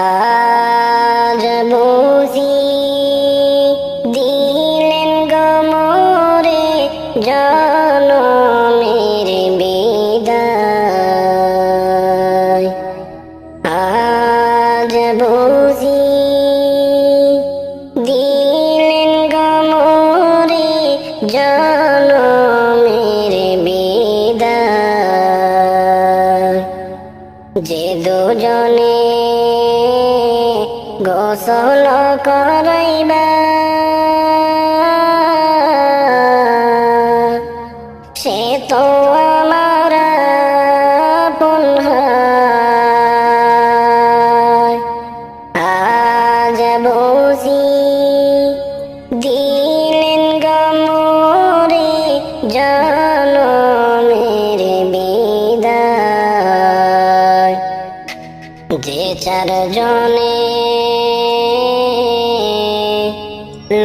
আজ বুঝি দিলেন গো মোরে জনমের বিদায়। আজ বুঝি দিলেন গো মোরে জনমের বিদায়। যে দুজনে গোসল করাইবা সে তো আমার আপন হয়। আজ বুঝি দিলেন গো মোরে জনমের বিদায়। যে চারজনে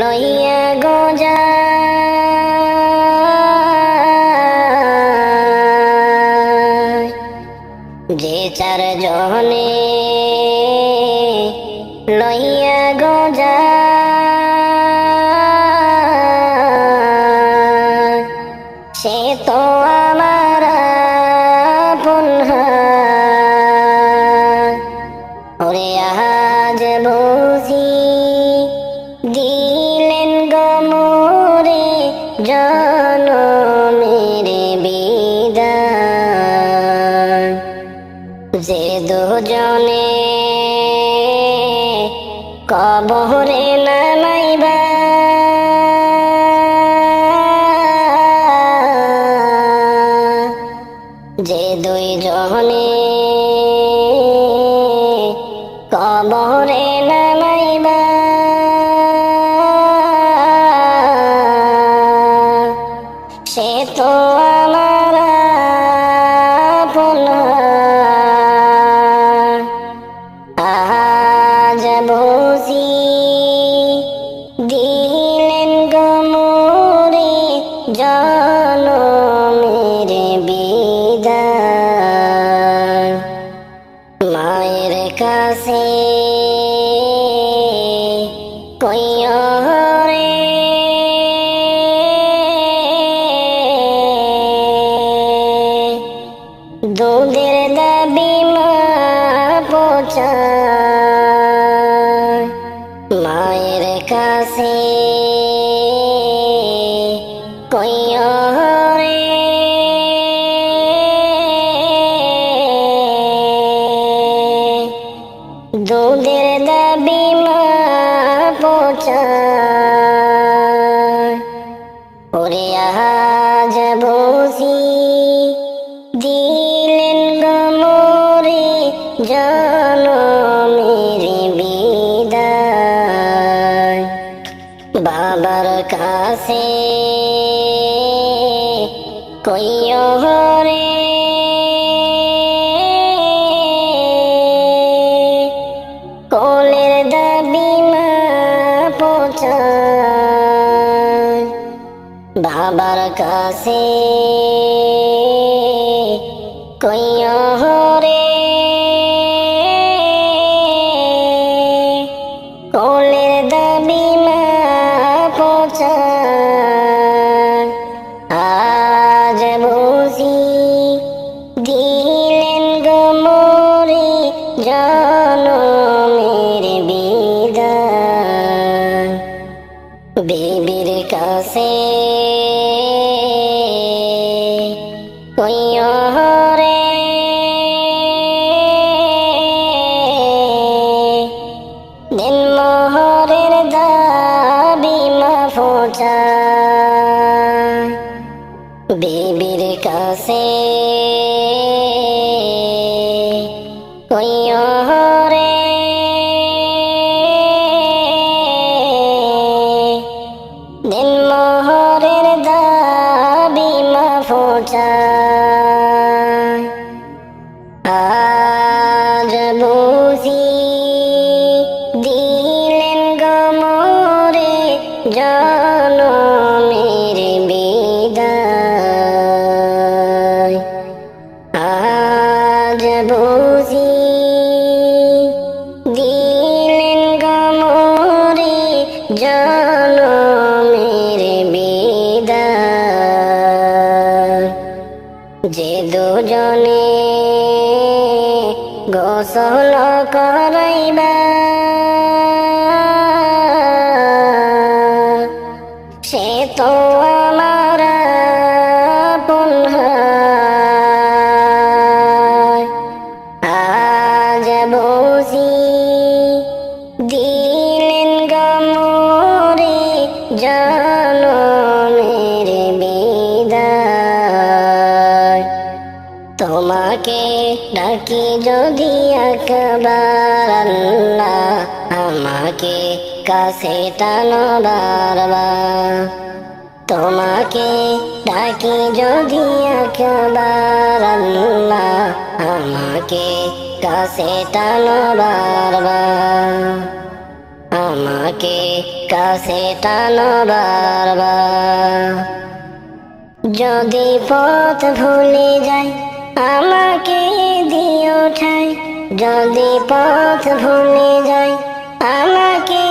লইয়া গো যায়, যে চারজনে লইয়া গো যায় সে তো আমার আপন হয়। ওরে আজ বুঝি দিলেন গো মোরে জনমের বিদায়। যে দুজনে কবরে নামাইবা যে দুইজনে কবরে নামাইবা সে তো আমার আপন হয়। আজ বুঝি দিলেন গো মোরে জনমের বিদায়। মায়ের কাছে কইও রে দুধের দাবি মা পৌঁছায়। মায়ের কাছে কইও রে দুধের দাবি মা পৌঁছায়। ওরে আজ বুঝি দিলেন গো মোরে জনমের বিদায়। বাবার কাছে কইও রে কোলের দাবি মা পৌঁছায়। বাবার কাছে কইও রে কোলের দাবি মা পৌঁছায়। আজ বুঝি দিলেন গো মোরে জনমের বিদায়। বিবির কাছে কইও রে দিন মোহরের দাবি মা পৌঁছায়। বিবির কাছে কইও রে দিন মোহরের দাবি মা পৌঁছায়। আজ বুঝি দিলেন গো মোরে জনমের বিদায়। করাইবা সে তো আমার আপন হয়। আজ বুঝি দিলেন গমরে জনমের বিদায়। তোমাকে ডাকি যদি একবার আল্লাহ আমাকে কাছে টানো বারবার। তোমাকে ডাকি যদি একবার আল্লাহ আমাকে কাছে টানো বারবার। আমাকে কাছে টানো বারবার। যদি পথ ভুলে যাই আমাকে দিও ঠাই। যদি পথ ভুলে যাই আমাকে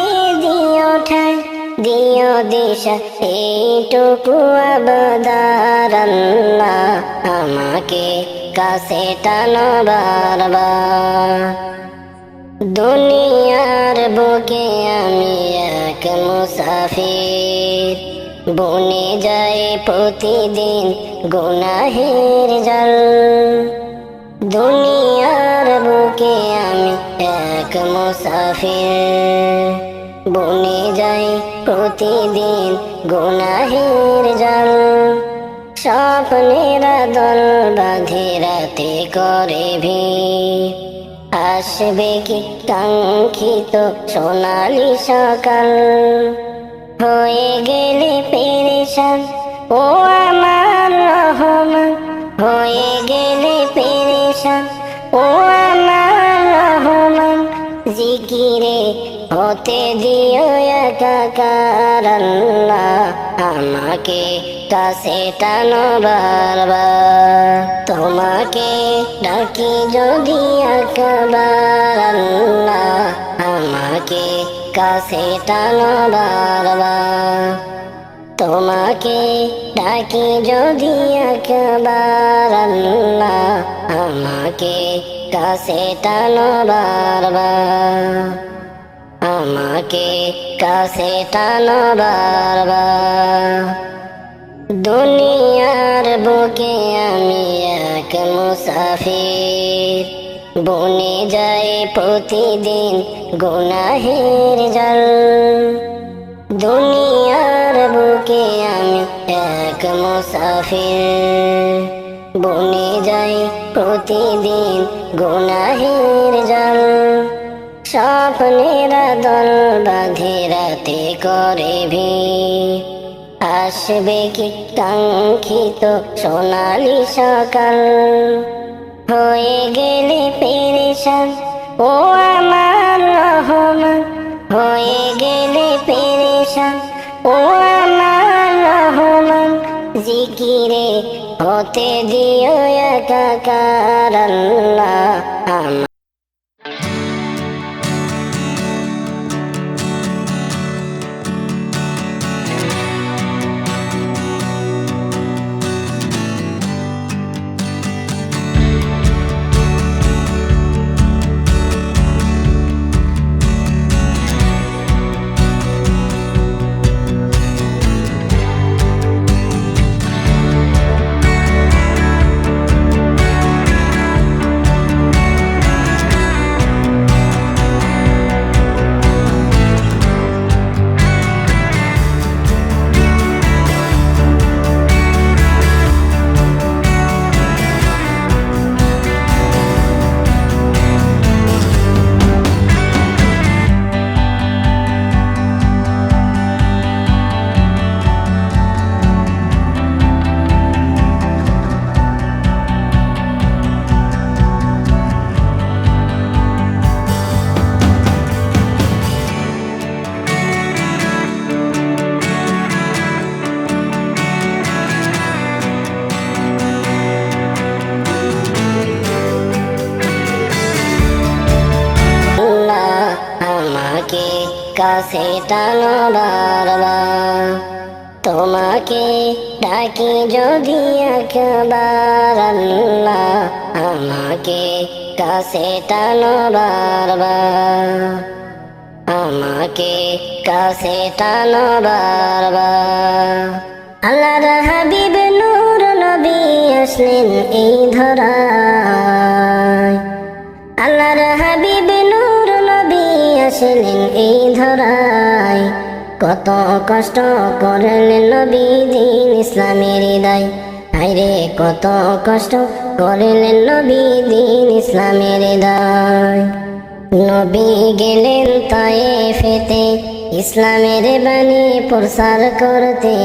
দিও ঠাই। দিও দিশা এইটুকু আবদার আল্লাহ আমাকে কাছে টানো বারবার। দুনিয়ার বুকে আমি এক মুসাফির, বনে যায় প্রতিদিন গুনাহের জাল। দুনিয়ার বুকে আমি এক মুসাফির, বনে যায় প্রতিদিন গুনাহের জাল। স্বপ্নের দল বাঁধে রাতে করে ভিড়, আসবে কি কাঙ্ক্ষিত সোনালি সকাল। হয়ে গেলে পেরেশান ও আমার রহমান, হয়ে গেলে পেরেশান ও আমার রহমান। জিকিরে হতে দিও একাকার আল্লাহ আমাকে কাছে টানো বারবার। তোমাকে ডাকি যদি একবার আল্লাহ আমাকে কাছে টানো বারবার। তোমাকে ডাকি যদি একবার আল্লাহ আমাকে কাছে টানো বারবার। আমাকে কাছে টানো বারবার। দুনিয়ার বুকে আমি এক মুসাফির, বনে যায় প্রতিদিন গুনাহের জাল। দুনিয়ার বুকে আমি এক মুসাফির, বনে যায় প্রতিদিন গুনাহের জাল। স্বপ্নের দল বাঁধে রাতে করে ভিড়, আসবে কি কাঙ্ক্ষিত সোনালি সকাল। হয়ে গেলে পেরেশান ও আমার রহমান, হয়ে গেলে পেরেশান ও আমার রহমান। জিকিরে হতে দিও একাকার আল্লাহ কাছে টানো বারবার। তোমাকে ডাকি যদি একবার আল্লাহ আমাকে কাছে টানো বারবার, আমাকে কাছে টানো বারবার। আল্লাহর হাবিব নূর নবী আসলেন এই ধরায়, আল্লাহর হাবিব নূর নবী আসলেন এই ধরায়। কত কষ্ট করলেন নবী দিন ইসলামের হৃদয়, হায়রে কত কষ্ট করলেন নবী দিন ইসলামের হৃদয়। নবী গেলেন তায়েফেতে ইসলামের বাণী প্রচার করতে,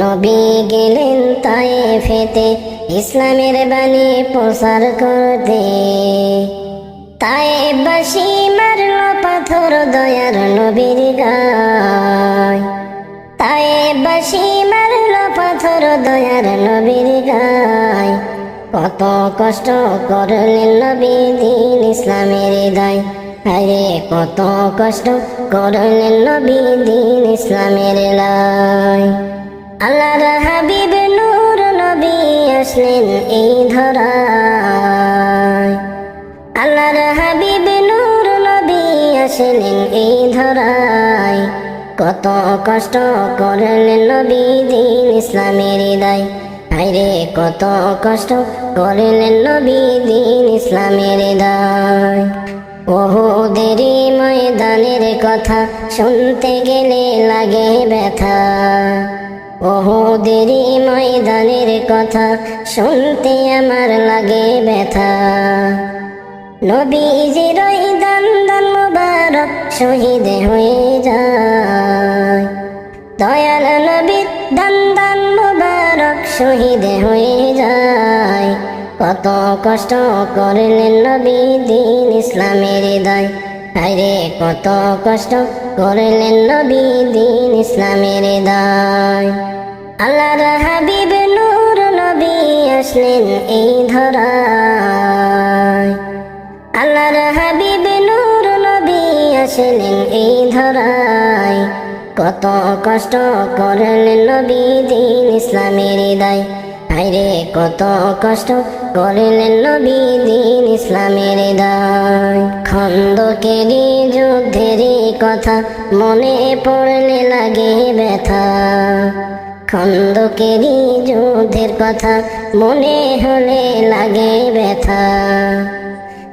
নবী গেলেন তায়েফেতে ইসলামের বাণী প্রচার করতে। তায়েফবাসী মারল পাথর দয়ার নবীর গায়, তায়েফবাসী মারল পাথর দয়ার নবীর গায়। কত কষ্ট করলেন নবী দিন ইসলামের হৃদয়, আরে কত কষ্ট করলেন নবী দিন ইসলামের হৃদয়। আল্লাহর হাবিব নূর নবী আসলেন এই ধরায়, আল্লাহর হাবিব নূর নবী আসলেন এই ধরায়। কত কষ্ট করলেন নবী দিন ইসলামের হৃদয়, হায়রে কত কষ্ট করলেন নবী দিন ইসলামের হৃদয়। ওহুদের ময়দানের কথা শুনতে গেলে লাগে ব্যথা, ওহুদের ময়দানের কথা শুনতে আমার লাগে ব্যথা। নবীজির ওই দান দান মুবারক শহীদ হয়ে যায়, দয়াল নবীর দান দান মুবারক শহীদ হয়ে যায়। কত কষ্ট করলেন নবী দিন ইসলামের হৃদয়, হায়রে কত কষ্ট করলেন নবী দিন ইসলামের হৃদয়। আল্লাহর হাবিব নূর নবী আসলেন এই ধরায়, আল্লাহর হাবিব নূর নবী আসলেন এই ধরায়। কত কষ্ট করলেন নবী দিন ইসলামের হৃদয়, হায়রে কত কষ্ট করলেন নবী দিন ইসলামের হৃদয়। খন্দকেরই যুদ্ধেরই কথা মনে পড়লে লাগে ব্যথা, খন্দকেরই যুদ্ধের কথা মনে হলে লাগে ব্যথা।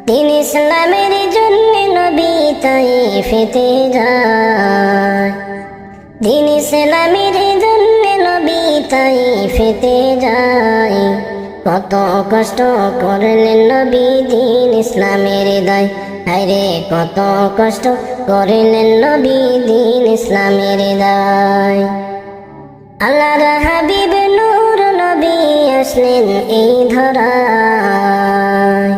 দিন ইসলামের জন্য নবী তায়েফেতে যায়, দিন ইসলামের জন্য নবী তায়েফেতে যায়। কত কষ্ট করলেন নবী দিন ইসলামের হৃদয়, হায়রে কত কষ্ট করলেন নবী দিন ইসলামের হৃদয়। আল্লাহর হাবিব নূর নবী আসলেন এই ধরায়,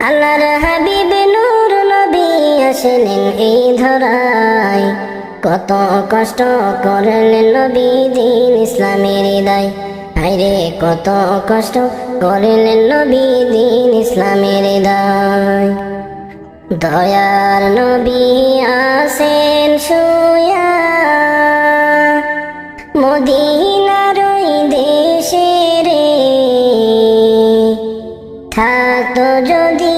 আল্লাহর হাবিব নূর নবী আসলেন এই ধরায়। কত কষ্ট করলেন নবী দিন ইসলামের হৃদয়, হায়রে কত কষ্ট করলেন নবী দিন ইসলামের হৃদয়। দয়ার নবী আসেন শুয়া মদিনার ওই দেশে রে, থাকতো যদি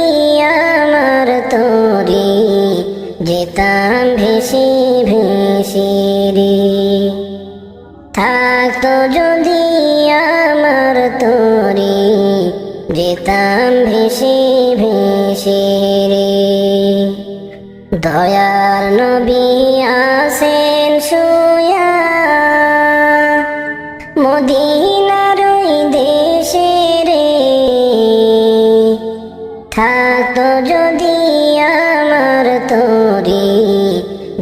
আমার তরি যেতাম ভেসে ভেসে রে, থাকতো যদি আমার তরি যেতাম ভেসে ভেসে রে। দয়ার নবী আসেন শুয়া মদিনার ওই দেশে রে, থাকতো যদি আমার তরি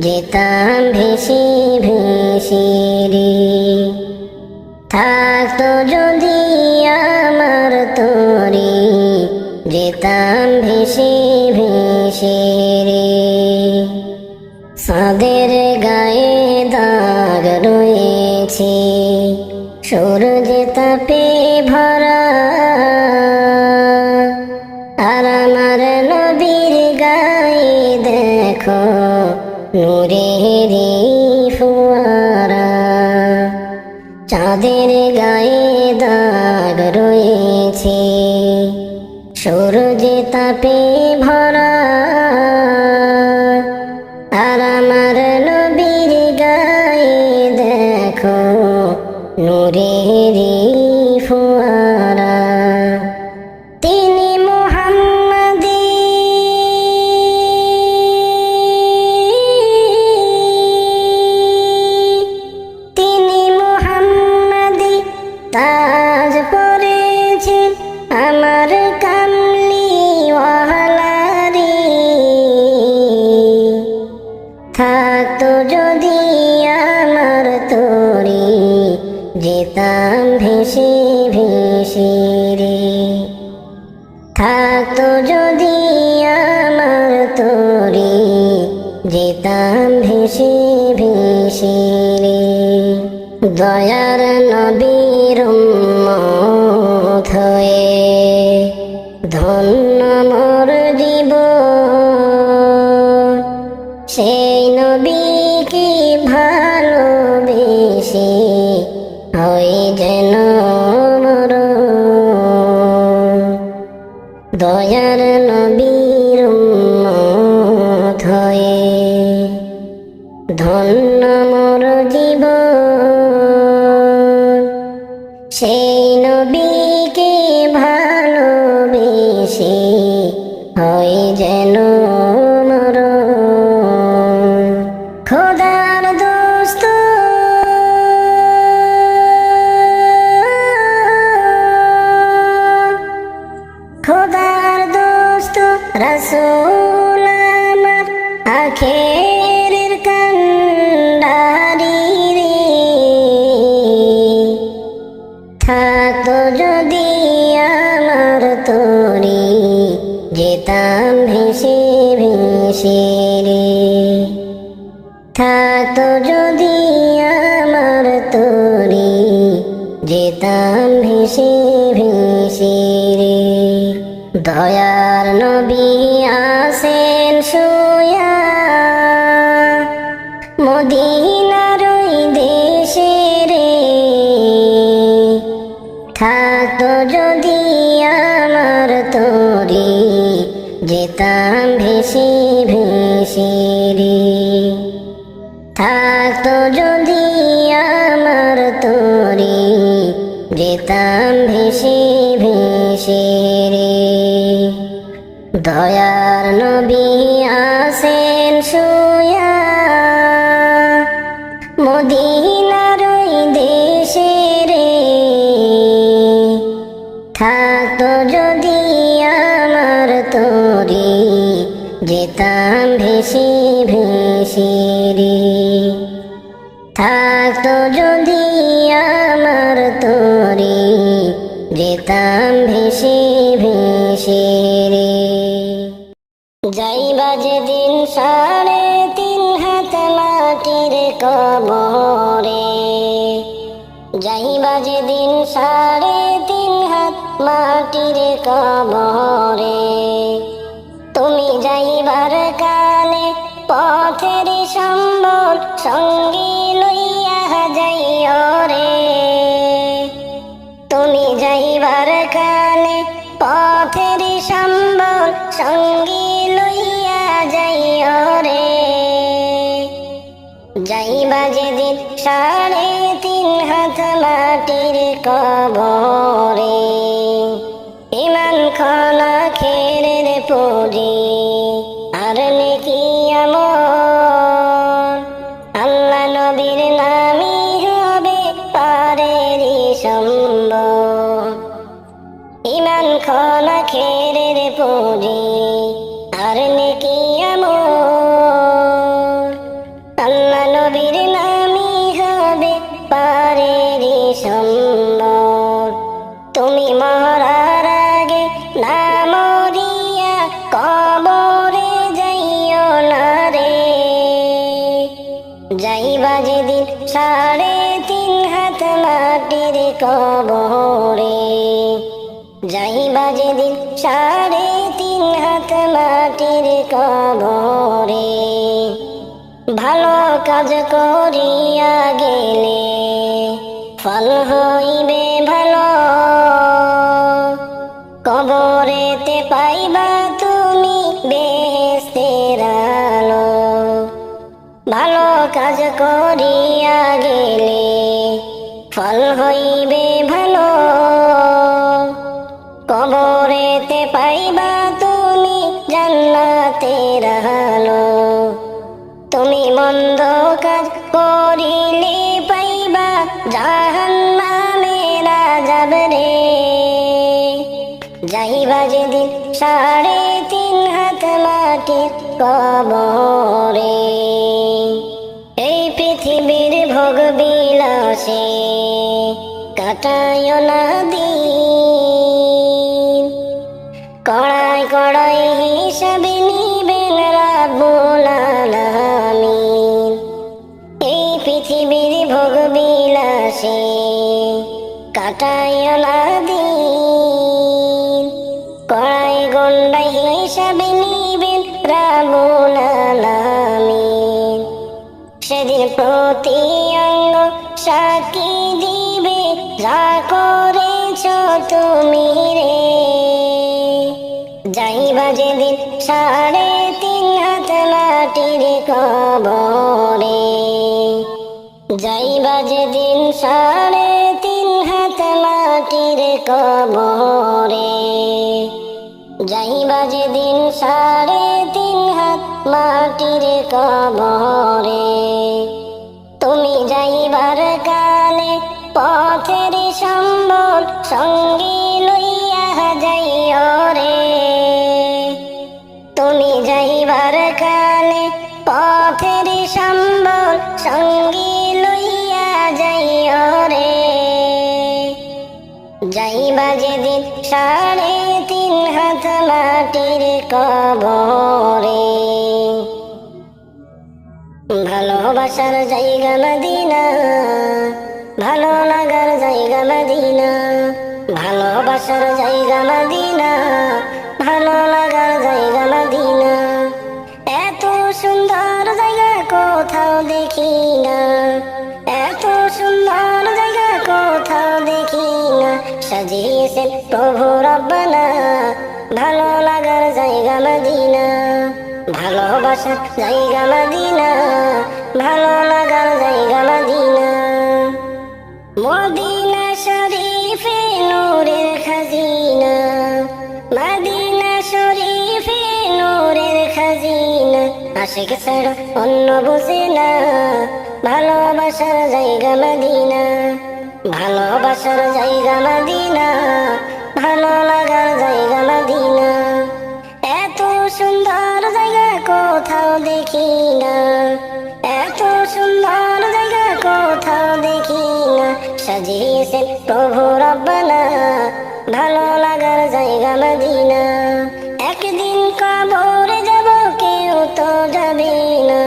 যেতাম ভেসে ভেসে রে, থাকতো যদি আমার তরি যেতাম ভেসে ভেসে রে। চাঁদের গায়ে দাগ রয়েছে সূর্য তাপে ভরা, আর আমার নবীর গায়ে দেখো নূরেরই ফোয়ারা। চাঁদের গায়ে দাগ রয়েছে সূরজে তাপে ভরা আর আমার নবীর গায়ে দেখো নূরেরই ফোয়ারা। তিনি মুহাম্মাদী, তিনি মুহাম্মাদী তাজ পরেছেন আমার কামলিওয়ালারি। থাকতো যদি আমার তরি যেতাম ভেসে ভেসে রে। থাকতো যদি আমার তরি যেতাম ভেসে ভেসে রে। দয়ার নবীর উম্মত হয়ে ধন্য মোর জীবন। সেই নবীকে ভালোবেসে হই যেন মরণ। দয়ার নবীর উম্মত হয়ে ধন্য মোর জীবন। সেই নবীকে ভালোবেসে হই যেন মরণ। খোদার দোস্ত খোদার দোস্ত রাসূল আমার আখেরের কান্ডারি রে। থাকতো যদি আমার তরি যেতাম ভেসে ভেসে রে। থাকতো যদি আমার তরি যেতাম ভেসে ভেসে রে। দয়ার নবী আসেন শুয়া মদিনার ওই দেশে রে। থাকতো যদি আমার তরি যেতাম ভেসে ভেসে রে। থাকতো যদি আমার তরি যেতাম ভেসে ভেসে রে। দয়ার নবী আসেন শুয়া মদিনার ওই দেশে রে। থাকতো যদি আমার তরি যেতাম ভেসে ভেসে রে। থাকতো যদি আমার তরি যেতাম ভেসে ভেসে রে। যাইবা যেদিন 3.5 হাত মাটির কবরে। যাইবা যেদিন 3.5 হাত মাটির কবরে। তুমি যাইবার কালে পথের সম্বল সঙ্গী লইয়া যাইও রে। তুমি যাইবার কালে পথের সম্বল সঙ্গী লইয়া যাইও রে। যাইবা যেদিন 3.5 হাত মাটির কবরে। ইমান খোলা খেরের পুঁজি আর নেকি আমল। আল্লাহ নবীর নামই হবে পারেরই সম্বল। ইমান খোলা খেরের পুঁজি আর নেকি আমল। আল্লাহ নবীর নামই হবে পারেরই সম্বল। তুমি মরার আগে না মরিয়া কবরে যাইও না রে। যাইবা যেদিন 3.5 হাত মাটির কবরে। যাইবা যেদিন 3.5 হাত মাটির কবরে। ভালো কাজ করিয়া গেলে ফল হইবে ভালো। কবরেতে ভালো কাজ করিয়া গেলে ফল হইবে ভালো, কবরেতে পাইবা তুমি জান্নাতের আলো। তুমি মন্দ কাজ করিলে পাইবা জাহান্নামের আযাব রে। যাইবা যেদিন 3.5 হাত মাটির কবরে, এই পৃথিবীর ভোগ বিলাসে কাটায় না দিন। কড়াই কড়াই হিসাবে নিবেন রাব্বুল আলামিন। এই পৃথিবীর ভোগ বিলাসে কাটায় না দিন। কড়াই গন্ডাই হিসাবে নিবেন রাব্বুল আলামিন। সেদিন প্রতি অঙ্গ সাক্ষী দিবে যা করেছ তুমি রে। যাইবা যেদিন 3.5 হাত মাটির কবরে, যাইবা যেদিন 3.5 হাত মাটির কবরে, যাইবা যেদিন 3.5 হাত মাটির কবরে। তুমি যাইবার কালে পথের সম্বল সঙ্গী লইয়া যাইও রে। তুমি যাইবার কালে পথের সম্বল সঙ্গী লইয়া যাইও রে। যাইবা যেদিন 3.5 হাত মাটির কবরে। ভালোবাসার জায়গা মদিনা, ভালো লাগার জায়গা মদিনা। ভালোবাসার জায়গা মদিনা, ভালো লাগার জায়গা মদিনা। এত সুন্দর জায়গা কোথাও দেখি না, এত সুন্দর জায়গা কোথাও দেখি না। সাজিয়েছেন প্রভু রব্বানা ভালো লাগার জায়গা মদিনা। ভালোবাসার জায়গা মদিনা, ভালো লাগার জায়গা মদিনা। মদিনা শরীফে নূরের খাজিনা, মদিনা শরীফে নূরের খাজিনা। আশিক ছাড়া অন্য বুঝে না ভালোবাসার জায়গা মদিনা। ভালোবাসার জায়গা মদিনা, ভালো লাগার জায়গা মদিনা। এত সুন্দর জায়গা কোথাও দেখি না, এত সুন্দর জায়গা কোথাও দেখি না। সাজিয়েছেন প্রভু রব্বানা ভালো লাগার জায়গা মদিনা। একদিন কবরে যাব কেউ তো যাবে না,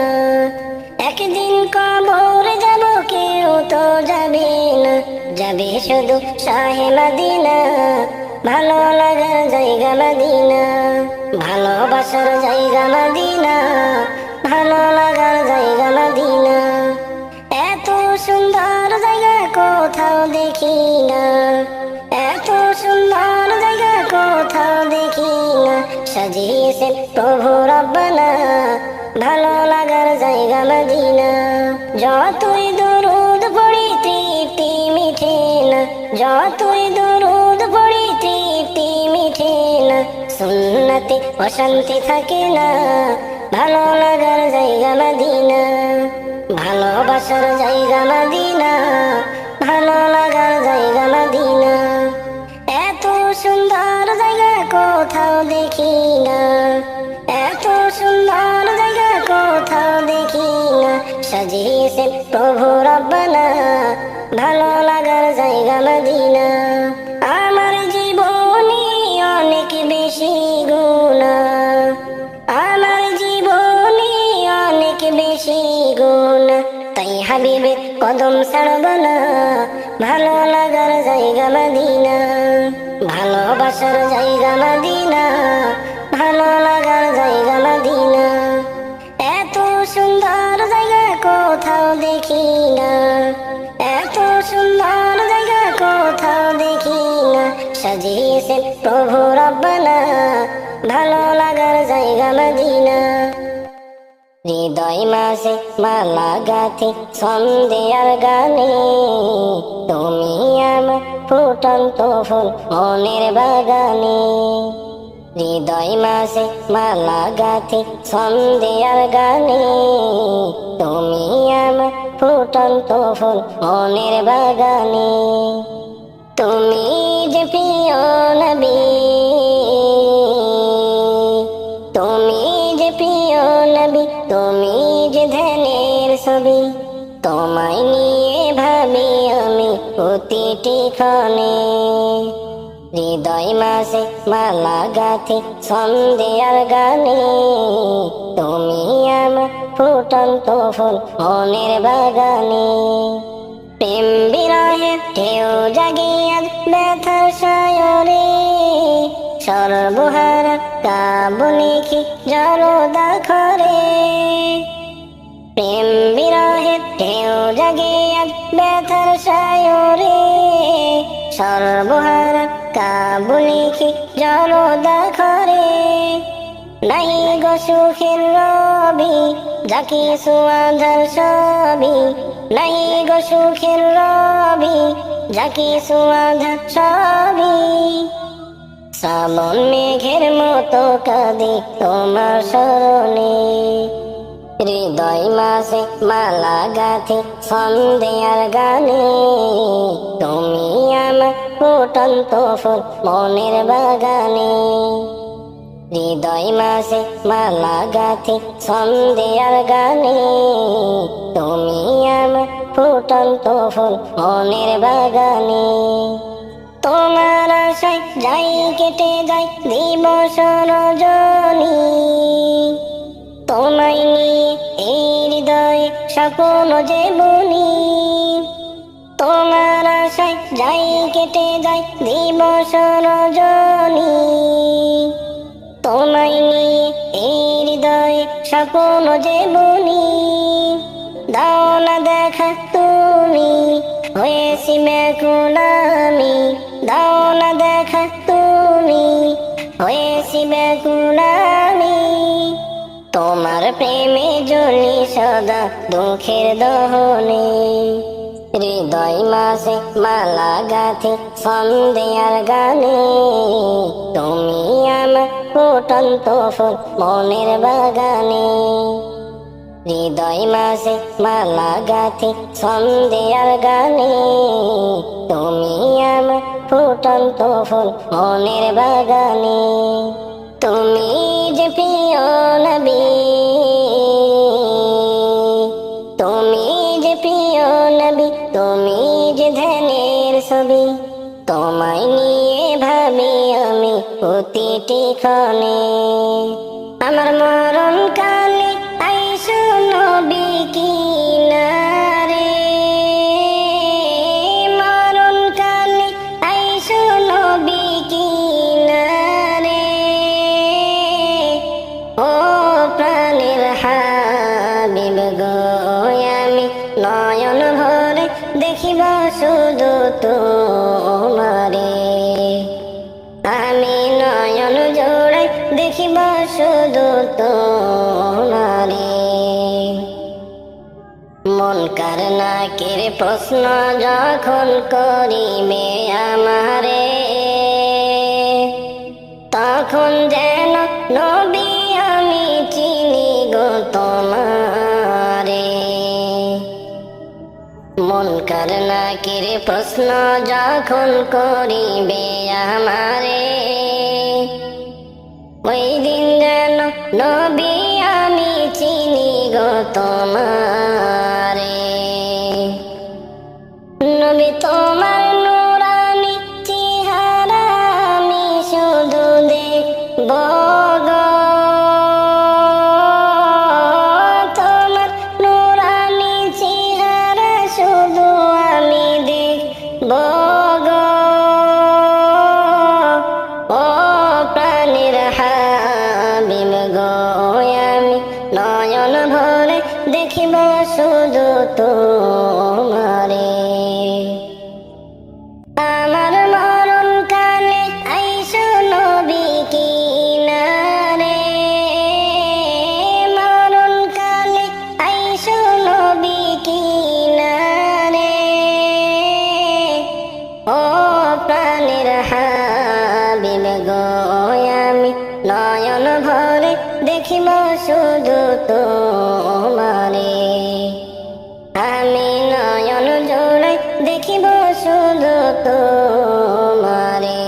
একদিন কবরে যাব কেউ তো যাবে না। যাবে শুধু শাহে মদিনা ভালো লাগার জায়গা মদিনা। ভালোবাসার জায়গা মদিনা, ভালো লাগার জায়গা মদিনা। এত সুন্দর জায়গা কোথাও দেখি না, এত সুন্দর জায়গা কোথাও দেখি না। সাজিয়েছেন প্রভু রব্বানা ভালো লাগার জায়গা মদিনা। যতই দরুদ পড়ি তৃপ্তি মিঠে না, যতই দরুদ পড়ি তৃপ্তি মিঠে না। সুন্নতে অশান্তি থাকে না ভালো লাগার জায়গা মদিনা। ভালোবাসার জায়গা মদিনা, ভালো লাগার জায়গা মদিনা। এত সুন্দর জায়গা কোথাও দেখি না, এত সুন্দর জায়গা কোথাও দেখি না। সাজিয়েছেন প্রভু রব্বানা ভালো লাগার জায়গা মদিনা। আমার জীবনে অনেক বেশি গুনাহ, আমার জীবনে অনেক বেশি গুনাহ। তাই হাবিবের কদম ছাড়ব না ভালো লাগার জায়গা মদিনা। ভালোবাসার জায়গা মদিনা, ভালো লাগার জায়গা মদিনা। এত সুন্দর জায়গা কোথাও দেখি না, এত সুন্দর জায়গা কোথাও দেখি না। সাজিয়েছেন প্রভু রব্বানা ভালো লাগার জায়গা মদিনা। হৃদয় মাঝে মালা গাথি সন্ধ্যার গানে, তুমি আমার ফুটন্ত ফুল মনের বাগানে। হৃদয় মাঝে মালা গাথি সন্ধ্যার গানে, তুমি আমার ফুটন্ত ফুল মনের বাগানে। তুমি যে প্রিয় নবী, তুমি যে প্রিয় নবী, তুমি যে ধ্যানের ছবি, তোমায় নিয়ে ভাবি আমি প্রতিটি ক্ষণে। হৃদয় মাঝে মালা গাথি সন্ধ্যার গানে, তুমি আমার ফুটন্ত ফুল মনের বাগানে। প্রেম বিরহের ঢেউ জাগিয়া ব্যথার সায়রে, সর্বহারা কাবুলিখি জলদা খরে। প্রেম বিরহের ঢেউ জাগিয়া ব্যথার সায়রে, সর্বহারা কাবুলিখি জলদা খরে। নাই গো সুখের রবি, যাকি সুয়াধার সবই, নাই গো সুখের রবি, যাকি সুয়াধার সবই। শ্রাবণ মেঘের মতো কাঁদি তোমার স্মরণে, হৃদয় মাঝে মালা গাথি সন্ধ্যার গানে, তুমি আমার ফুটন্ত ফুল মনের বাগানে। হৃদয় মাঝে মালা গাথি সন্ধ্যার গানে, তুমি আমার ফুটন্ত ফুল মনের বাগানে। তোমার আশায় যাই কেটে যায় দিবস রজনী, তোমায় নিয়ে এই হৃদয়ে স্বপ্ন যে বুনি। তোমার আশায় যাই কেটে যায় দিবস রজনী, তোমায় নিয়ে এই হৃদয়ে স্বপ্ন যে বুনি। দাও না দেখা তুমি, হয়েছি ব্যাকুল আমি, দাও না দেখা তুমি, হয়েছি ব্যাকুল আমি। তোমার প্রেমে জ্বলি সদা দুঃখের দহনে, হৃদয় মাঝে মালা গাথি সন্ধ্যার গানে, তুমি আমার ফুটন্ত ফুল মনের বাগানে। হৃদয় মাঝে মালা গাথি সন্ধ্যার গানে, তুমি আমার ফুটন্ত ফুল মনের বাগানে। তুমি যে প্রিয় নবী, তুমি যে প্রিয় নবী, তুমি যে ধ্যানের ছবি, তোমায় নিয়ে ভাবি আমি প্রতিটি ক্ষণে। আমার মরণ কালে আইসো নবী কিনারে, মরণ কালে আইসো নবী কিনারে। ও প্রাণের হাবিব গো, আমি নয়ন ভরে দেখিব শুধু তোমারে, আমি নয়ন জোড়াই দেখিব শুধু তোমারে। মন কার নাকের প্রশ্ন যখন করিবে আমারে, তখন যেন নবী আমি চিনি গো তোমারে। মন কার নাকের প্রশ্ন যখন করিবে আমারে, ওই দিন যেন নবী আমি চিনি গো তোমারে। নবী তোমার নুরানি চেহারা আমি শুধু দেখব গো, তোমার নুরানি চেহারা শুধু আমি দেখব গো। ও প্রাণের হাবিব গো, আমি নয়ন ভরে দেখিব শুধু তোমারে। আমার মরণ কালে আইসো নবী কিনারে, মরণ কালে তোমারে, আমি নয়ন জোড়াই দেখিব শুধু তোমারে।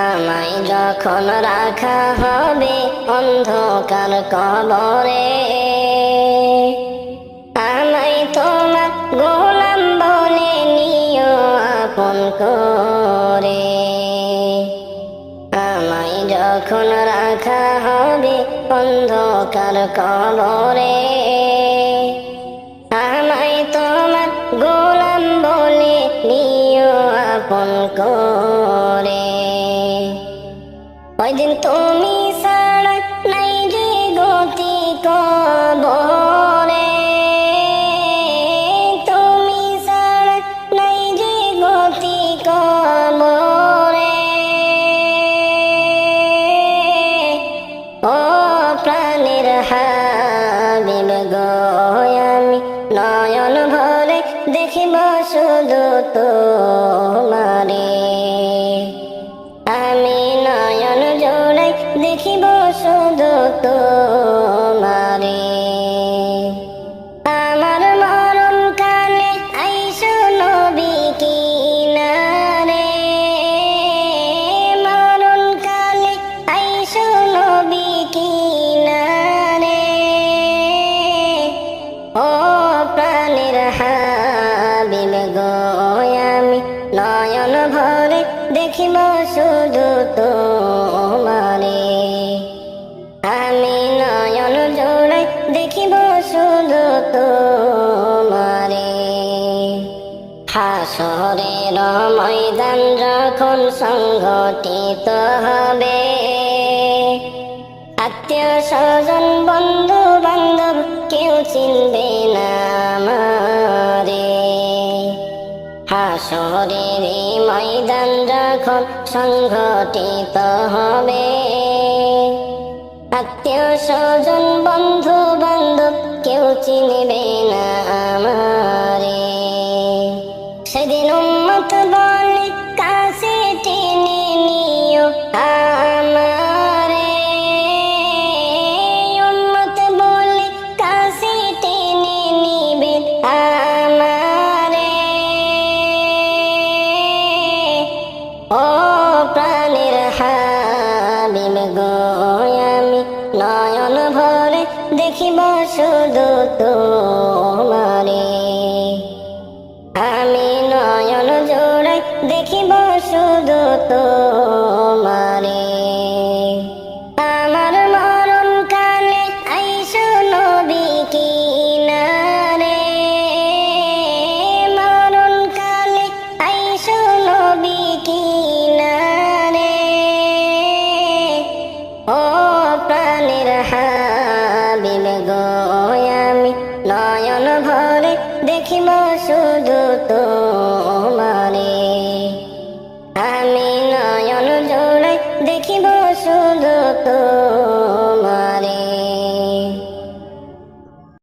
আমায় যখন রাখা হবে অন্ধকার কবরে, আমায় তোমার গোলাম বলে নিও আপন করে। আমায় যখন রাখা হবে অন্ধকার কবরে, আমায় তোমার গোলাম বলে নিও আপন করে। ওই দিন তুমি ছাড়া নাই যে গতি কবরে, তুমি ছাড়া নাই যে গতি কবরে। ও প্রাণের হাবিব গো, আমি নয়ন ভরে দেখিব শুধু তোমারে, আমি নয়ন জোড়াই দেখিব শুধু তোমারে। আমার মরণ কালে আইসো নবী কিনারে, মরণ কালে আইসো নবী কিনারে। ও প্রাণের হাবিব গো, আমি নয়ন ভরে দেখিব শুধু তোমারে, আমি নয়ন জোড়াই দেখিব শুধু তোমারে। হাসরের ময়দান যখন সংঘটিত হবে, আত্মীয় স্বজন বন্ধু বান্ধব কেউ চিনবে না আমারে। হাসরের ময়দান যখন সংঘটিত হবে, আত্মীয় স্বজন বন্ধু বান্ধব কেউ চিনবে না আমারে। সেদিন উম্মত বলে কাছে টেনে নিও আমারে, উম্মত বলে কাছে টেনে নিবেন আমারে। ও প্রাণের হাবিব গো, আমি নয়ন ভরে দেখিব শুধু তোমারে, আমি নয়ন জোড়াই দেখিব শুধু তোমারে। আমার মরণ কালে আইসো নবী কিনারে, মরণ কালে আইসো নবী কিনারে। ও প্রাণের হাবিব গো, আমি নয়ন ভরে দেখিব শুধু তোমারে, আমি নয়ন জোড়াই দেখিব শুধু তোমারে।